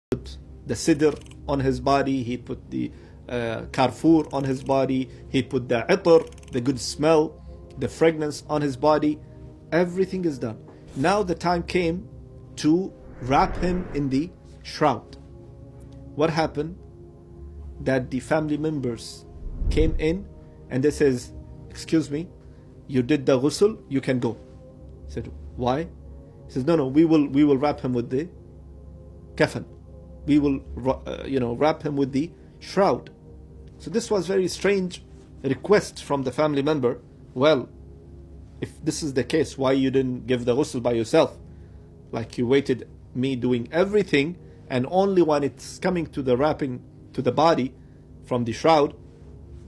put the sidr on his body, he put the karfoor on his body, he put the itar, the good smell, the fragrance on his body. Everything is done. Now the time came to wrap him in the shroud. What happened? That the family members came in and they says, excuse me, you did the ghusl, you can go. He said, why? He says, no, we will wrap him with the kafan. We will wrap him with the shroud. So this was very strange request from the family member. Well, if this is the case, why you didn't give the ghusl by yourself? Like you waited me doing everything, and only when it's coming to the wrapping to the body from the shroud,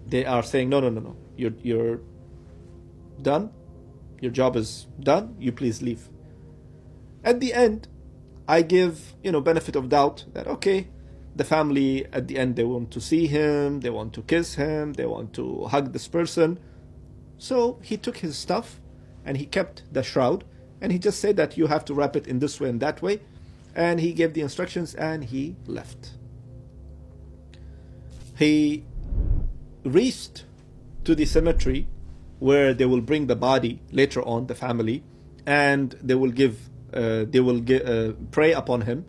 they are saying, no, you're done, your job is done, you please leave. At the end, I give benefit of doubt that okay, the family at the end, they want to see him, they want to kiss him, they want to hug this person. So he took his stuff and he kept the shroud, and he just said that you have to wrap it in this way and that way, and he gave the instructions and he left. He reached to the cemetery where they will bring the body later on, the family, and they will pray upon him.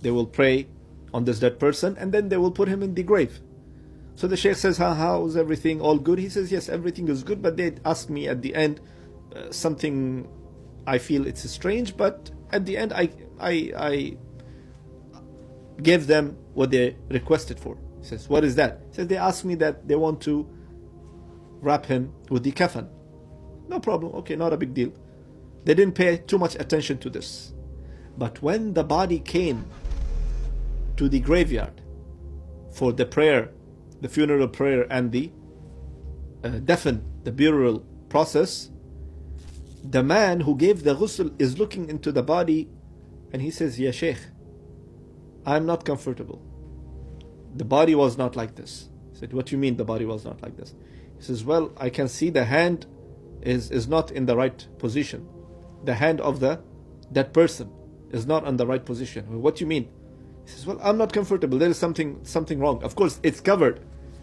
They will pray on this dead person, and then they will put him in the grave. So the sheikh says, how's everything? All good? He says, yes, everything is good, but they asked me at the end something. I feel it's strange, but at the end I gave them what they requested for. He says, what is that? He says, they asked me that they want to wrap him with the kafan. No problem, okay, not a big deal. They didn't pay too much attention to this. But when the body came to the graveyard for the prayer, the funeral prayer, and the dafn, the burial process, the man who gave the ghusl is looking into the body, and he says, Ya Sheikh, I'm not comfortable. The body was not like this. He said, what do you mean the body was not like this? He says, well, I can see the hand is not in the right position. The hand of that person is not in the right position. Well, what do you mean? He says, well, I'm not comfortable. There is something wrong. Of course, it's covered.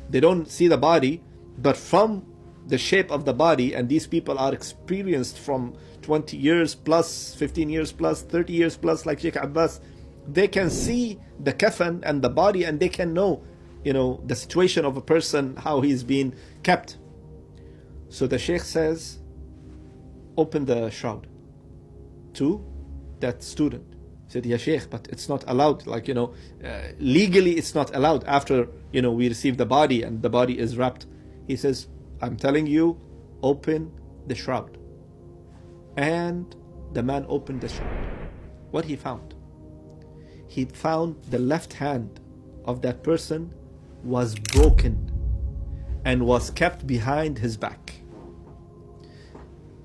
They don't see the body, but from the shape of the body, and these people are experienced from 20 years plus, 15 years plus, 30 years plus, like Sheikh Abbas, they can see the kafan and the body, and they can know, the situation of a person, how he's been kept. So the Sheikh says, open the shroud to that student. He said, Ya Sheikh, but it's not allowed. Legally it's not allowed after, we receive the body and the body is wrapped. He says, I'm telling you, open the shroud. And the man opened the shroud. What he found? He found the left hand of that person was broken and was kept behind his back.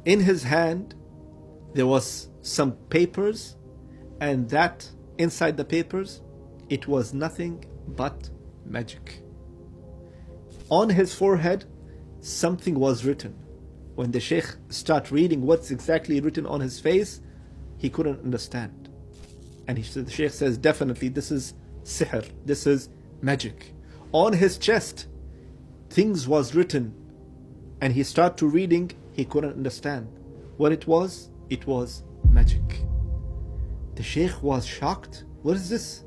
In his hand, there was some papers, and that inside the papers, it was nothing but magic. On his forehead, something was written. When the sheikh started reading what's exactly written on his face, he couldn't understand. And the sheikh says, definitely this is sihr, this is magic. On his chest, things was written, and he started to reading, he couldn't understand. What it was magic. The sheikh was shocked. What is this?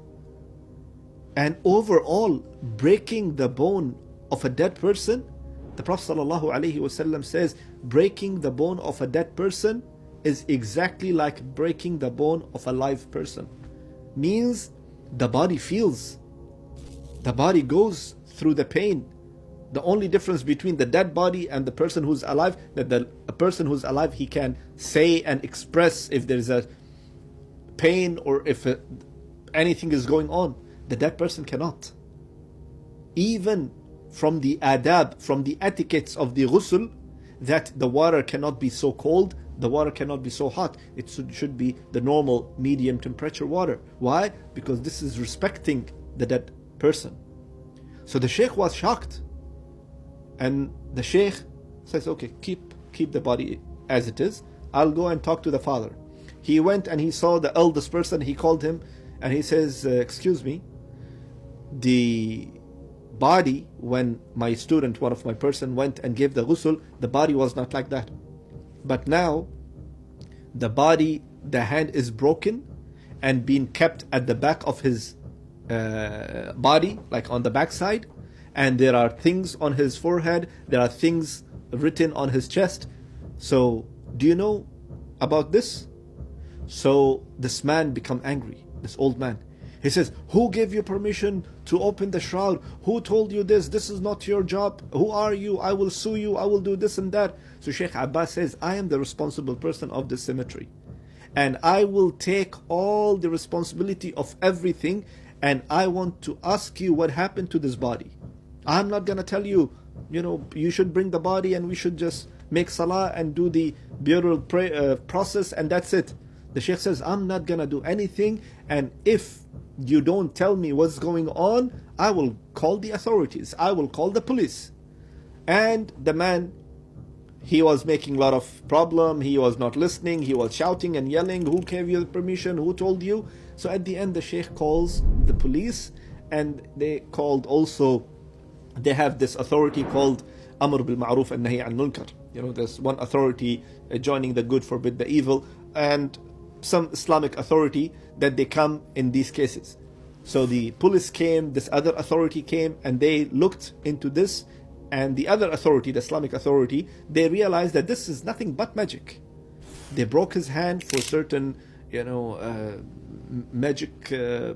And overall, breaking the bone of a dead person, the Prophet ﷺ says, breaking the bone of a dead person is exactly like breaking the bone of a live person. Means the body feels, the body goes through the pain. The only difference between the dead body and the person who's alive, that a person who's alive, he can say and express if there's a pain or if anything is going on. The dead person cannot. Even from the adab, from the etiquettes of the ghusl, that the water cannot be so cold, the water cannot be so hot. It should be the normal medium temperature water. Why? Because this is respecting the dead person. So the sheikh was shocked. And the sheikh says, okay, keep the body as it is. I'll go and talk to the father. He went and he saw the eldest person. He called him And he says, excuse me, the body, when my student, one of my person, went and gave the ghusl, the body was not like that. But now, the body, the hand is broken and being kept at the back of his body, like on the backside, and there are things on his forehead, there are things written on his chest. So, do you know about this? So this man become angry, this old man. He says, who gave you permission to open the shroud? Who told you this? This is not your job. Who are you? I will sue you. I will do this and that. So Sheikh Abbas says, I am the responsible person of this cemetery. And I will take all the responsibility of everything. And I want to ask you what happened to this body. I'm not going to tell you, you should bring the body and we should just make salah and do the burial process and that's it. The Sheikh says, I'm not going to do anything, and if you don't tell me what's going on, I will call the authorities. I will call the police. And the man, he was making a lot of problem. He was not listening. He was shouting and yelling, who gave you the permission? Who told you? So at the end, the Sheikh calls the police, and they called also, they have this authority called Amr bil Ma'ruf and Nahi al Munkar. There's one authority joining the good, forbid the evil, and some Islamic authority that they come in these cases. So the police came, this other authority came, and they looked into this, and the other authority, the Islamic authority, they realized that this is nothing but magic. They broke his hand for certain, magic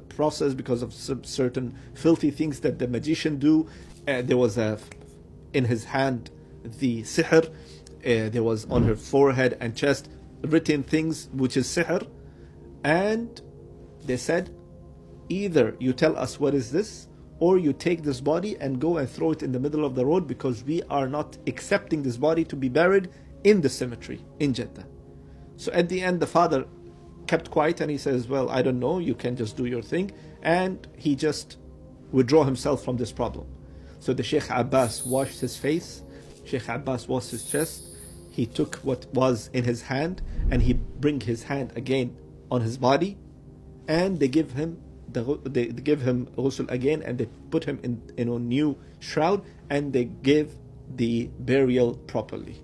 process because of some certain filthy things that the magician do. There was in his hand the sihr, there was on her forehead and chest written things which is sihr, and they said, either you tell us what is this, or you take this body and go and throw it in the middle of the road, because we are not accepting this body to be buried in the cemetery in Jeddah. So at the end, the father kept quiet and he says, well, I don't know, you can just do your thing, and he just withdraw himself from this problem. So the Sheikh Abbas washed his face, Sheikh Abbas washed his chest, he took what was in his hand and he bring his hand again on his body, and they give him ghusl again, and they put him in a new shroud, and they give the burial properly.